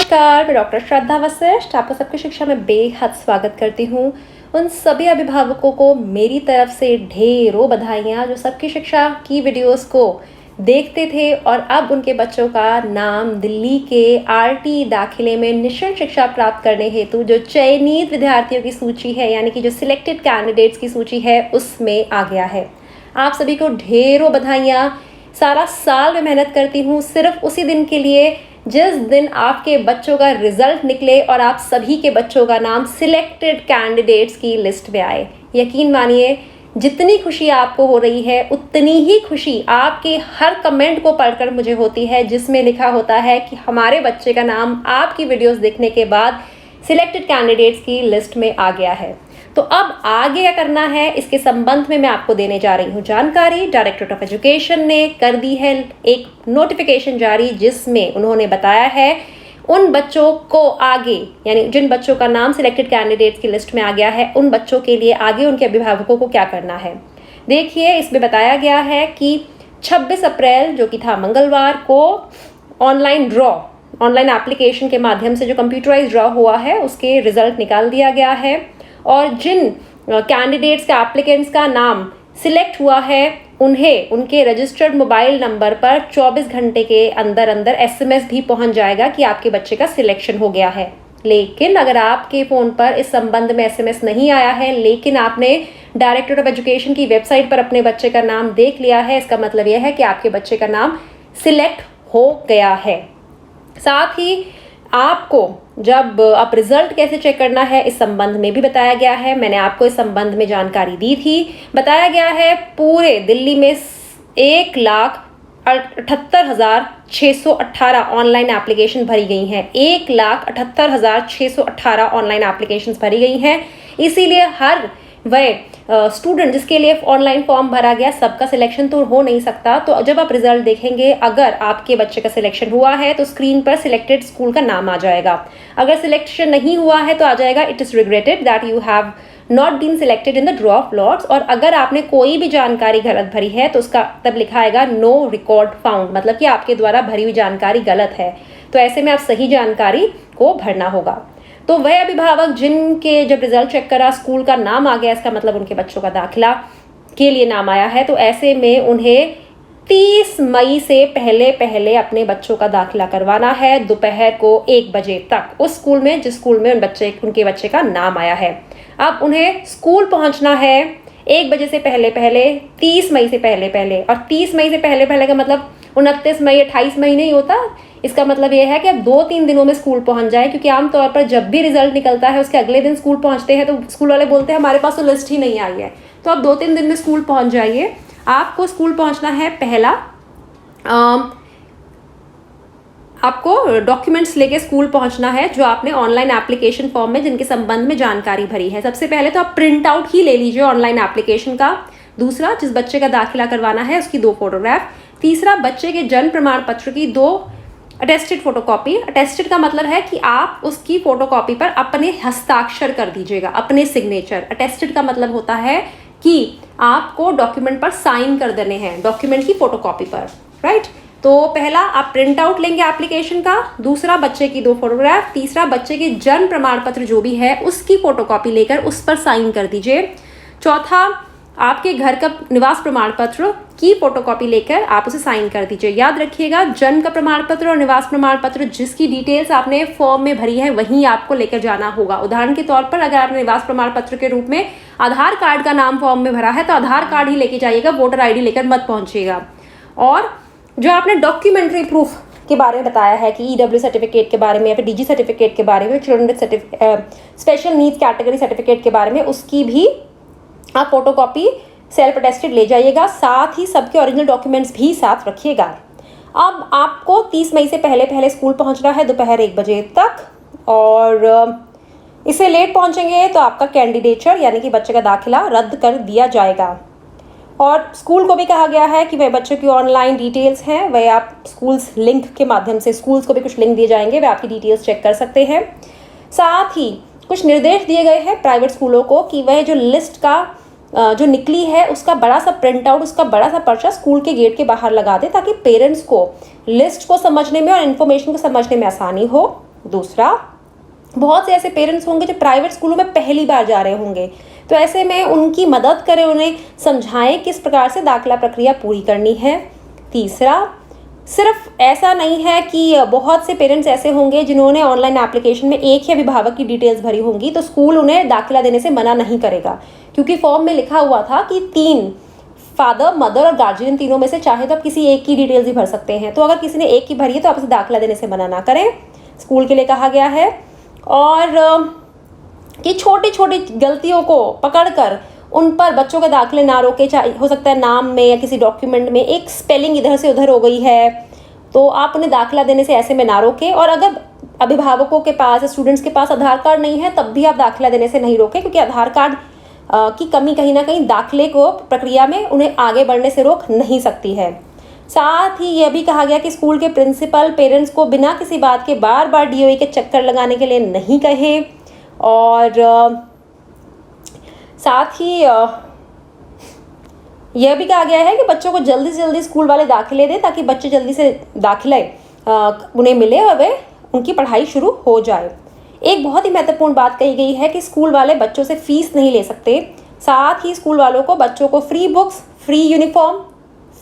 नमस्कार, मैं डॉक्टर श्रद्धा वशिष्ठ आपका सबकी शिक्षा में बेहद स्वागत करती हूँ। उन सभी अभिभावकों को मेरी तरफ से ढेरों बधाइयाँ जो सबकी शिक्षा की वीडियोस को देखते थे और अब उनके बच्चों का नाम दिल्ली के आरटी दाखिले में निःशुल्क शिक्षा प्राप्त करने हेतु जो चयनित विद्यार्थियों की सूची है, यानी कि जो सिलेक्टेड कैंडिडेट्स की सूची है, उसमें आ गया है। आप सभी को ढेरों बधाइयाँ। सारा साल मैं मेहनत करती हूँ सिर्फ उसी दिन के लिए जिस दिन आपके बच्चों का रिजल्ट निकले और आप सभी के बच्चों का नाम सिलेक्टेड कैंडिडेट्स की लिस्ट में आए। यकीन मानिए, जितनी खुशी आपको हो रही है उतनी ही खुशी आपके हर कमेंट को पढ़कर मुझे होती है जिसमें लिखा होता है कि हमारे बच्चे का नाम आपकी वीडियोस देखने के बाद सिलेक्टेड कैंडिडेट्स की लिस्ट में आ गया है। तो अब आगे क्या करना है, इसके संबंध में मैं आपको देने जा रही हूँ जानकारी। डायरेक्टरेट ऑफ एजुकेशन ने कर दी है एक नोटिफिकेशन जारी, जिसमें उन्होंने बताया है उन बच्चों को आगे, यानी जिन बच्चों का नाम सिलेक्टेड कैंडिडेट्स की लिस्ट में आ गया है, उन बच्चों के लिए आगे उनके अभिभावकों को क्या करना है। देखिए, इसमें बताया गया है कि 26 अप्रैल जो कि था मंगलवार को ऑनलाइन एप्लीकेशन के माध्यम से जो कंप्यूटराइज ड्रॉ हुआ है उसके रिजल्ट निकाल दिया गया है और जिन कैंडिडेट्स का एप्लीकेंट्स का नाम सिलेक्ट हुआ है उन्हें उनके रजिस्टर्ड मोबाइल नंबर पर 24 घंटे के अंदर अंदर एसएमएस भी पहुंच जाएगा कि आपके बच्चे का सिलेक्शन हो गया है। लेकिन अगर आपके फ़ोन पर इस संबंध में एसएमएस नहीं आया है, लेकिन आपने डायरेक्टरेट ऑफ एजुकेशन की वेबसाइट पर अपने बच्चे का नाम देख लिया है, इसका मतलब यह है कि आपके बच्चे का नाम सिलेक्ट हो गया है। साथ ही आपको जब आप रिजल्ट कैसे चेक करना है इस संबंध में भी बताया गया है। मैंने आपको इस संबंध में जानकारी दी थी। बताया गया है पूरे दिल्ली में 1,78,618 ऑनलाइन एप्लीकेशन भरी गई हैं। 1,78,618 ऑनलाइन एप्लीकेशन भरी गई हैं। इसीलिए हर वह स्टूडेंट जिसके लिए ऑनलाइन फॉर्म भरा गया, सबका सिलेक्शन तो हो नहीं सकता। तो जब आप रिजल्ट देखेंगे, अगर आपके बच्चे का सिलेक्शन हुआ है तो स्क्रीन पर सिलेक्टेड स्कूल का नाम आ जाएगा। अगर सिलेक्शन नहीं हुआ है तो आ जाएगा it is regretted that you have not been selected in the draw of lots. और अगर आपने कोई भी जानकारी गलत भरी है तो उसका तब लिखा आएगा नो रिकॉर्ड फाउंड, मतलब कि आपके द्वारा भरी हुई जानकारी गलत है। तो ऐसे में आप सही जानकारी को भरना होगा। तो वह अभिभावक जिनके जब रिजल्ट चेक करा स्कूल का नाम आ गया, इसका मतलब उनके बच्चों का दाखिला के लिए नाम आया है, तो ऐसे में उन्हें 30 मई से पहले अपने बच्चों का दाखिला करवाना है दोपहर को 1 बजे तक उस स्कूल में जिस स्कूल में उनके बच्चे का नाम आया है। अब उन्हें स्कूल पहुंचना है 1 बजे से पहले 30 मई से पहले। और 30 मई से पहले का मतलब 29 मई 28 मई नहीं होता। इसका मतलब यह है कि आप 2-3 दिनों में स्कूल पहुंच जाए, क्योंकि आमतौर पर जब भी रिजल्ट निकलता है उसके अगले दिन स्कूल पहुंचते हैं तो स्कूल वाले बोलते हैं हमारे पास तो लिस्ट ही नहीं आई है। तो आप 2-3 दिन में स्कूल पहुंच जाइए। आपको स्कूल पहुंचना है। पहला, आपको डॉक्यूमेंट्स लेके स्कूल पहुंचना है जो आपने ऑनलाइन एप्लीकेशन फॉर्म में जिनके संबंध में जानकारी भरी है। सबसे पहले तो आप प्रिंट आउट ही ले लीजिए ऑनलाइन एप्लीकेशन का। दूसरा, जिस बच्चे का दाखिला करवाना है उसकी 2 फोटोग्राफ। तीसरा, बच्चे के जन्म प्रमाण पत्र की 2 अटेस्टेड फोटोकॉपी। अटेस्टेड का मतलब है कि आप उसकी फोटोकॉपी पर अपने हस्ताक्षर कर दीजिएगा, अपने सिग्नेचर। अटेस्टेड का मतलब होता है कि आपको डॉक्यूमेंट पर साइन कर देने हैं, डॉक्यूमेंट की फोटोकॉपी पर, राइट। तो पहला आप प्रिंट आउट लेंगे एप्लीकेशन का, दूसरा बच्चे की 2 फोटोग्राफ, तीसरा बच्चे के जन्म प्रमाण पत्र जो भी है उसकी फोटोकॉपी लेकर उस पर साइन कर दीजिए। चौथा, आपके घर का निवास प्रमाण पत्र की फोटोकॉपी लेकर आप उसे साइन कर दीजिए। याद रखिएगा, जन्म का प्रमाण पत्र और निवास प्रमाण पत्र जिसकी डिटेल्स आपने फॉर्म में भरी है वहीं आपको लेकर जाना होगा। उदाहरण के तौर पर अगर आपने निवास प्रमाण पत्र के रूप में आधार कार्ड का नाम फॉर्म में भरा है तो आधार कार्ड ही लेके जाइएगा, वोटर आईडी लेकर मत पहुंचिएगा। और जो आपने डॉक्यूमेंट्री प्रूफ के बारे में बताया है कि ईडब्ल्यू सर्टिफिकेट के बारे में या फिर डीजी सर्टिफिकेट के बारे में, children with special needs category certificate के बारे में, उसकी भी आप फोटोकॉपी सेल्फ अटेस्टेड ले जाइएगा। साथ ही सबके ओरिजिनल डॉक्यूमेंट्स भी साथ रखिएगा। अब आपको 30 मई से पहले स्कूल पहुंचना है दोपहर 1 बजे तक, और इससे लेट पहुंचेंगे तो आपका कैंडिडेचर यानी कि बच्चे का दाखिला रद्द कर दिया जाएगा। और स्कूल को भी कहा गया है कि वह बच्चों की ऑनलाइन डिटेल्स हैं वह आप स्कूल्स लिंक के माध्यम से, स्कूल्स को भी कुछ लिंक दिए जाएंगे, वह आपकी डिटेल्स चेक कर सकते हैं। साथ ही कुछ निर्देश दिए गए हैं प्राइवेट स्कूलों को कि वह जो लिस्ट का जो निकली है उसका बड़ा सा प्रिंट आउट, उसका बड़ा सा पर्चा स्कूल के गेट के बाहर लगा दे ताकि पेरेंट्स को लिस्ट को समझने में और इन्फॉर्मेशन को समझने में आसानी हो। दूसरा, बहुत से ऐसे पेरेंट्स होंगे जो प्राइवेट स्कूलों में पहली बार जा रहे होंगे, तो ऐसे में उनकी मदद करें, उन्हें समझाएं किस प्रकार से दाखिला प्रक्रिया पूरी करनी है। तीसरा, सिर्फ ऐसा नहीं है कि बहुत से पेरेंट्स ऐसे होंगे जिन्होंने ऑनलाइन एप्लीकेशन में एक ही अभिभावक की डिटेल्स भरी होंगी, तो स्कूल उन्हें दाखिला देने से मना नहीं करेगा, क्योंकि फॉर्म में लिखा हुआ था कि 3 फादर, मदर और गार्जियन, तीनों में से चाहे तो आप किसी एक की डिटेल्स ही भर सकते हैं। तो अगर किसी ने एक की भरी है तो आप उसे दाखिला देने से मना ना करें, स्कूल के लिए कहा गया है। और कि छोटी छोटी गलतियों को पकड़कर उन पर बच्चों के दाखिले ना रोके, चाहे हो सकता है नाम में या किसी डॉक्यूमेंट में एक स्पेलिंग इधर से उधर हो गई है, तो आप उन्हें दाखिला देने से ऐसे में ना रोकें। और अगर अभिभावकों के पास, स्टूडेंट्स के पास आधार कार्ड नहीं है तब भी आप दाखिला देने से नहीं रोकें, क्योंकि आधार कार्ड की कमी कहीं ना कहीं दाखिले को प्रक्रिया में उन्हें आगे बढ़ने से रोक नहीं सकती है। साथ ही यह भी कहा गया कि स्कूल के प्रिंसिपल पेरेंट्स को बिना किसी बात के बार बार डीओई के चक्कर लगाने के लिए नहीं कहें। और साथ ही यह भी कहा गया है कि बच्चों को जल्दी से जल्दी स्कूल वाले दाखिले दें, ताकि बच्चे जल्दी से दाखिले उन्हें मिले और वे उनकी पढ़ाई शुरू हो जाए। एक बहुत ही महत्वपूर्ण बात कही गई है कि स्कूल वाले बच्चों से फीस नहीं ले सकते। साथ ही स्कूल वालों को बच्चों को free books, free uniform,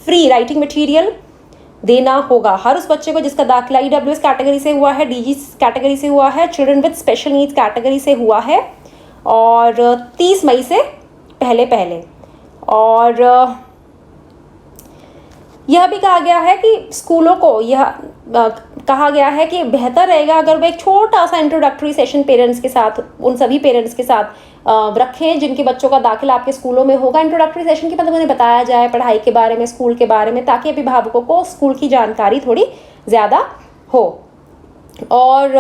free writing material देना होगा। हर उस बच्चे को जिसका दाखिला ईडब्ल्यूएस कैटेगरी से हुआ है, डीजी कैटेगरी से हुआ है, children with special needs category से हुआ है, और 30 मई से पहले। और यह भी कहा गया है कि स्कूलों को यह कहा गया है कि बेहतर रहेगा अगर वे एक छोटा सा इंट्रोडक्टरी सेशन पेरेंट्स के साथ, उन सभी पेरेंट्स के साथ रखें जिनके बच्चों का दाखिला आपके स्कूलों में होगा। इंट्रोडक्टरी सेशन के मतलब उन्हें बताया जाए पढ़ाई के बारे में, स्कूल के बारे में, ताकि अभिभावकों को स्कूल की जानकारी थोड़ी ज़्यादा हो। और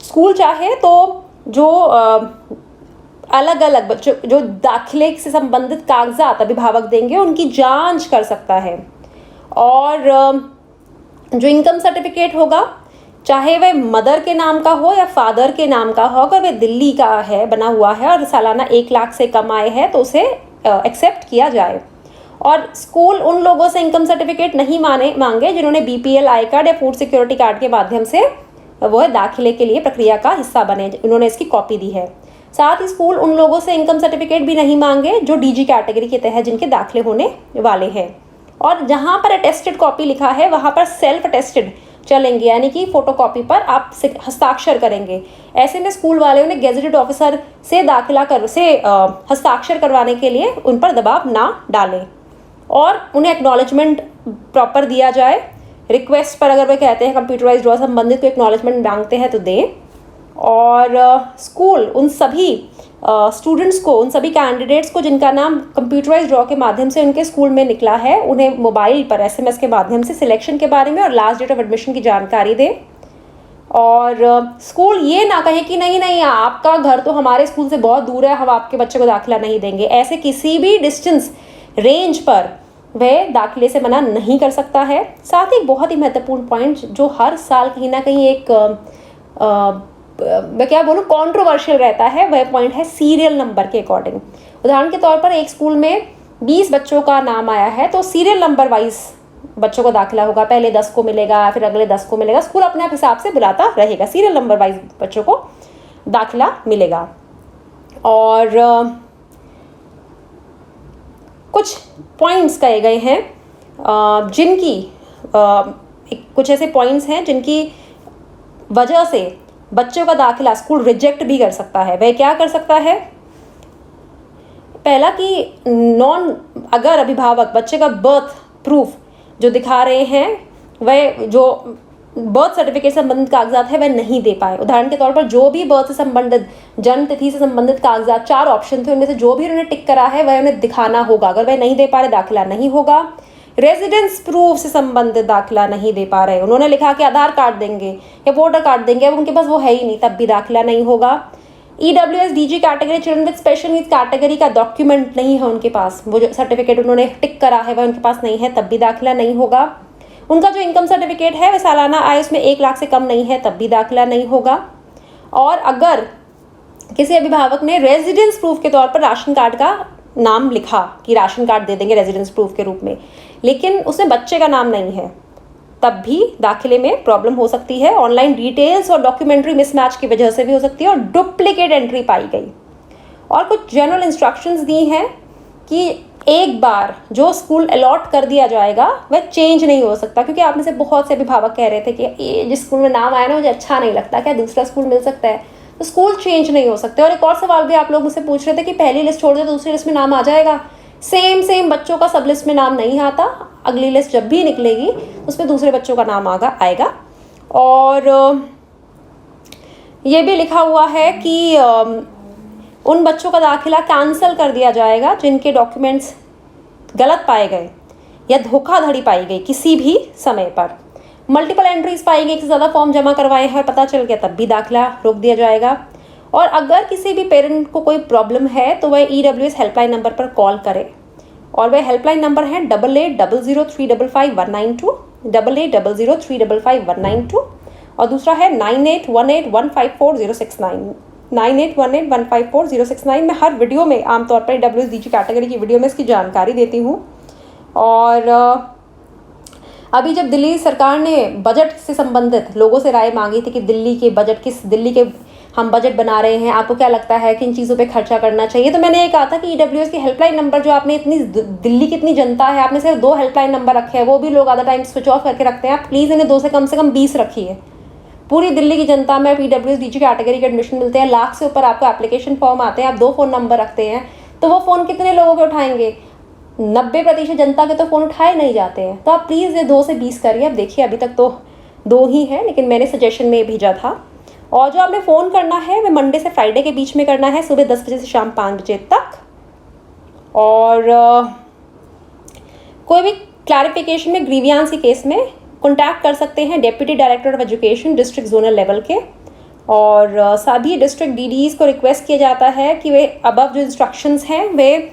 स्कूल चाहे तो जो अलग अलग बच्चों जो दाखिले से संबंधित कागजात अभिभावक देंगे उनकी जांच कर सकता है। और जो इनकम सर्टिफिकेट होगा, चाहे वह मदर के नाम का हो या फादर के नाम का हो, अगर वह दिल्ली का है, बना हुआ है और सालाना 1 लाख से कम आए है तो उसे एक्सेप्ट किया जाए। और स्कूल उन लोगों से इनकम सर्टिफिकेट नहीं मांगे जिन्होंने बीपीएल, आई कार्ड या फूड सिक्योरिटी कार्ड के माध्यम से वह दाखिले के लिए प्रक्रिया का हिस्सा बने, उन्होंने इसकी कॉपी दी है। साथ ही स्कूल उन लोगों से इनकम सर्टिफिकेट भी नहीं मांगे जो डीजी कैटेगरी के तहत जिनके दाखिले होने वाले हैं। और जहां पर अटेस्टेड कॉपी लिखा है वहां पर सेल्फ अटेस्टेड चलेंगे, यानी कि फोटोकॉपी पर आप हस्ताक्षर करेंगे। ऐसे में स्कूल वाले उन्हें गेजेटेड ऑफिसर से हस्ताक्षर करवाने के लिए उन पर दबाव ना डालें, और उन्हें एक्नॉलेजमेंट प्रॉपर दिया जाए। रिक्वेस्ट पर अगर वे कहते हैं कंप्यूटराइज ड्रॉ संबंधित कोई एक्नॉलेजमेंट मांगते हैं तो दें। और स्कूल उन सभी स्टूडेंट्स को, उन सभी कैंडिडेट्स को जिनका नाम कंप्यूटराइज ड्रॉ के माध्यम से उनके स्कूल में निकला है, उन्हें मोबाइल पर एसएमएस के माध्यम से सिलेक्शन के बारे में और लास्ट डेट ऑफ एडमिशन की जानकारी दें। और स्कूल ये ना कहे कि नहीं आपका घर तो हमारे स्कूल से बहुत दूर है, हम आपके बच्चे को दाखिला नहीं देंगे। ऐसे किसी भी डिस्टेंस रेंज पर वह दाखिले से मना नहीं कर सकता है। साथ ही बहुत ही महत्वपूर्ण पॉइंट जो हर साल कहीं ना कहीं एक मैं क्या बोलूँ कंट्रोवर्शियल रहता है, वह पॉइंट है सीरियल नंबर के अकॉर्डिंग। उदाहरण के तौर पर एक स्कूल में 20 बच्चों का नाम आया है तो सीरियल नंबर वाइज बच्चों को दाखिला होगा। पहले 10 को मिलेगा, फिर अगले 10 को मिलेगा। स्कूल अपने आप हिसाब से बुलाता रहेगा, सीरियल नंबर वाइज बच्चों को दाखिला मिलेगा। और कुछ पॉइंट्स कहे गए हैं जिनकी कुछ ऐसे पॉइंट्स हैं जिनकी वजह से बच्चों का दाखिला स्कूल रिजेक्ट भी कर सकता है। वह क्या कर सकता है? पहला कि अगर अभिभावक बच्चे का बर्थ प्रूफ जो दिखा रहे हैं, वह जो बर्थ सर्टिफिकेट से संबंधित कागजात है वह नहीं दे पाए। उदाहरण के तौर पर जो भी बर्थ से संबंधित, जन्म तिथि से संबंधित कागजात, 4 ऑप्शन थे, उनमें से जो भी उन्होंने टिक करा है वह उन्हें दिखाना होगा। अगर वह नहीं दे पा रहे, दाखिला नहीं होगा। रेजिडेंस प्रूफ से संबंधित दाखिला नहीं दे पा रहे, उन्होंने लिखा कि आधार कार्ड देंगे या वोटर कार्ड देंगे, अब उनके पास वो है ही नहीं, तब भी दाखिला नहीं होगा। EWS DG category, children with special needs category का डॉक्यूमेंट नहीं है उनके पास, वो जो सर्टिफिकेट उन्होंने टिक करा है वह उनके पास नहीं है, तब भी दाखिला नहीं होगा। उनका जो इनकम सर्टिफिकेट है वह सालाना आय उसमें 1 लाख से कम नहीं है, तब भी दाखिला नहीं होगा। और अगर किसी अभिभावक ने रेजिडेंस प्रूफ के तौर पर राशन कार्ड का नाम लिखा कि राशन कार्ड दे देंगे रेजिडेंस प्रूफ के रूप में, लेकिन उसमें बच्चे का नाम नहीं है, तब भी दाखिले में प्रॉब्लम हो सकती है। ऑनलाइन डिटेल्स और डॉक्यूमेंट्री मिसमैच की वजह से भी हो सकती है और डुप्लीकेट एंट्री पाई गई। और कुछ जनरल इंस्ट्रक्शंस दी हैं कि एक बार जो स्कूल अलॉट कर दिया जाएगा वह चेंज नहीं हो सकता, क्योंकि आप में से बहुत से अभिभावक कह रहे थे कि ये जिस स्कूल में नाम आया ना मुझे अच्छा नहीं लगता, क्या दूसरा स्कूल मिल सकता है? तो स्कूल चेंज नहीं हो सकते। और एक और सवाल भी आप लोग मुझसे पूछ रहे थे कि पहली लिस्ट छोड़ दे तो दूसरी लिस्ट में नाम आ जाएगा। सेम बच्चों का सब लिस्ट में नाम नहीं आता, अगली लिस्ट जब भी निकलेगी उसमें दूसरे बच्चों का नाम आएगा। और ये भी लिखा हुआ है कि उन बच्चों का दाखिला कैंसिल कर दिया जाएगा जिनके डॉक्यूमेंट्स गलत पाए गए या धोखाधड़ी पाई गई किसी भी समय पर। मल्टीपल एंट्रीज पाई गई, एक से ज़्यादा फॉर्म जमा करवाए हैं पता चल गया, तब भी दाखिला रोक दिया जाएगा। और अगर किसी भी पेरेंट को कोई प्रॉब्लम है तो वह EWS हेल्पलाइन नंबर पर कॉल करे, और वह हेल्पलाइन नंबर है 8800355192, 8800355192। और दूसरा है 9818154069, 9818154069। मैं हर वीडियो में आमतौर पर EWS DG कैटेगरी की वीडियो में इसकी जानकारी देती हूँ। और अभी जब दिल्ली सरकार ने बजट से संबंधित लोगों से राय मांगी थी कि दिल्ली के हम बजट बना रहे हैं, आपको क्या लगता है किन चीज़ों पे खर्चा करना चाहिए, तो मैंने ये कहा था कि EWS की हेल्पलाइन नंबर जो आपने दिल्ली की इतनी जनता है, आपने सिर्फ 2 हेल्पलाइन नंबर रखे हैं, वो भी लोग आधा टाइम स्विच ऑफ करके रखते हैं, आप प्लीज़ इन्हें 2 से कम 20 रखिए। पूरी दिल्ली की जनता में EWS DG कैटेगरी के एडमिशन मिलते हैं, लाख से ऊपर आपको एप्लीकेशन फॉर्म आते हैं, आप 2 फ़ोन नंबर रखते हैं, तो वो फ़ोन कितने लोगों के उठाएंगे? 90% जनता के तो फ़ोन उठाए नहीं जाते हैं। तो आप प्लीज़ ये 2 से 20 करिए। अब देखिए अभी तक तो 2 ही हैं, लेकिन मैंने सजेशन में भेजा था। और जो आपने फ़ोन करना है वह मंडे से फ्राइडे के बीच में करना है, सुबह 10 बजे से शाम 5 बजे तक। और कोई भी क्लैरिफिकेशन में ग्रीवियांस के केस में कॉन्टैक्ट कर सकते हैं deputy director of education district zonal level के। और सभी डिस्ट्रिक्ट DDs को रिक्वेस्ट किया जाता है कि वे अबव जो इंस्ट्रक्शंस हैं वे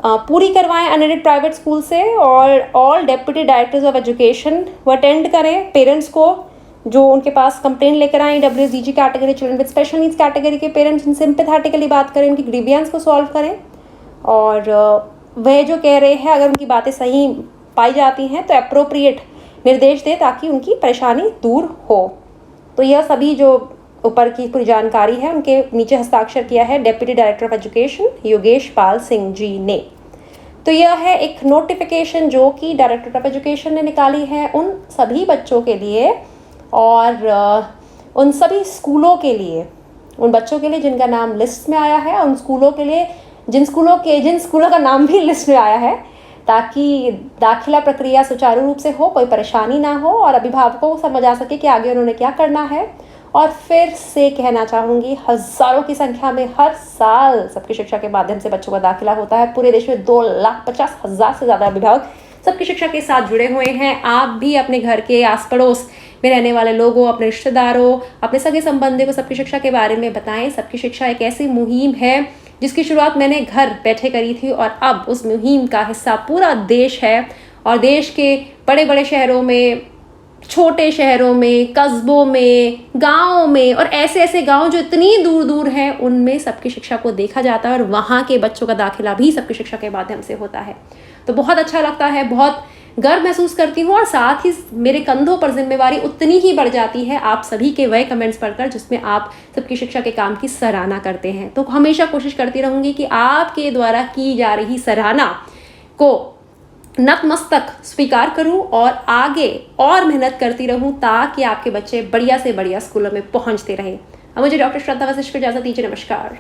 पूरी करवाएं अनएडेड प्राइवेट स्कूल से। और all deputy directors of education वो अटेंड करें पेरेंट्स को जो उनके पास कंप्लेंट लेकर आए EWS DG category children with special needs category के पेरेंट्स, उनसे सिंपैथेटिकली बात करें, उनकी ग्रीवियंस को सॉल्व करें। और वह जो कह रहे हैं अगर उनकी बातें सही पाई जाती हैं तो अप्रोप्रिएट निर्देश दें ताकि उनकी परेशानी दूर हो। तो यह सभी जो ऊपर की पूरी जानकारी है उनके नीचे हस्ताक्षर किया है deputy director of education Yogesh Pal Singh ji ने। तो यह है एक नोटिफिकेशन जो कि डायरेक्टर ऑफ एजुकेशन ने निकाली है उन सभी बच्चों के लिए और उन सभी स्कूलों के लिए, उन बच्चों के लिए जिनका नाम लिस्ट में आया है, उन स्कूलों के लिए जिन स्कूलों का नाम भी लिस्ट में आया है, ताकि दाखिला प्रक्रिया सुचारू रूप से हो, कोई परेशानी ना हो और अभिभावकों को समझ आ सके कि आगे उन्होंने क्या करना है। और फिर से कहना चाहूँगी, हज़ारों की संख्या में हर साल सबकी शिक्षा के माध्यम से बच्चों का दाखिला होता है। पूरे देश में 2,50,000 से ज़्यादा अभिभावक सबकी शिक्षा के साथ जुड़े हुए हैं। आप भी अपने घर के आस पड़ोस में रहने वाले लोगों, अपने रिश्तेदारों, अपने सगे संबंधी को सबकी शिक्षा के बारे में बताएं। सबकी शिक्षा एक ऐसी मुहिम है जिसकी शुरुआत मैंने घर बैठे करी थी और अब उस मुहिम का हिस्सा पूरा देश है। और देश के बड़े बड़े शहरों में, छोटे शहरों में, कस्बों में, गाँव में और ऐसे ऐसे गाँव जो इतनी दूर दूर हैं उनमें सबकी शिक्षा को देखा जाता है और वहाँ के बच्चों का दाखिला भी सबकी शिक्षा के माध्यम से होता है। तो बहुत अच्छा लगता है, बहुत गर्व महसूस करती हूँ और साथ ही मेरे कंधों पर जिम्मेवारी उतनी ही बढ़ जाती है आप सभी के वह कमेंट्स पढ़कर जिसमें आप सबकी शिक्षा के काम की सराहना करते हैं। तो हमेशा कोशिश करती रहूँगी कि आपके द्वारा की जा रही सराहना को नतमस्तक स्वीकार करूं और आगे और मेहनत करती रहूं ताकि आपके बच्चे बढ़िया से बढ़िया स्कूलों में पहुंचते रहें। अब मुझे डॉक्टर श्रद्धा वशिष्ठ को इजाज़त दीजिए। नमस्कार।